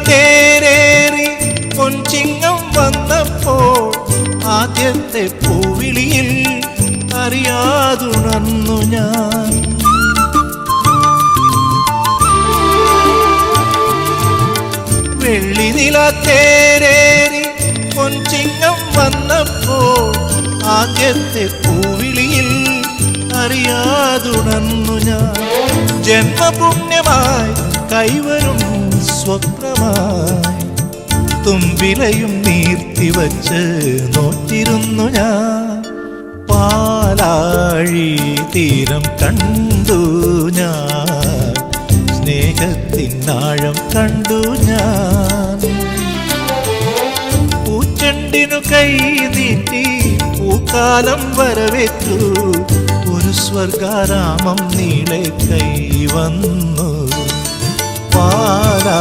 തേരേറി പൊൻചിങ്ങം വന്നപ്പോൾ ആദ്യത്തെ പൂവിളിയിൽ അറിയാതുണർന്നു ഞാൻ. വെള്ളിനില തേരേറി പൊൻചിങ്ങം വന്നപ്പോൾ ആദ്യത്തെ പൂവിളിയിൽ അറിയാതുണർന്നു ഞാൻ. ജന്മപുണ്യമായി കൈവരും സ്വപ്നമായി തുമ്പിലയും നീർത്തിവച്ച് നോറ്റിരുന്നു ഞാൻ. പാലാഴി തീരം കണ്ടു ഞാൻ, സ്നേഹത്തിനാഴം കണ്ടു ഞാൻ. പൂച്ചെണ്ടിനു കൈ നീട്ടി പൂക്കാലം വരവേറ്റു, ഒരു സ്വർഗാരാമം നീളെ കൈവന്നു. പാലാ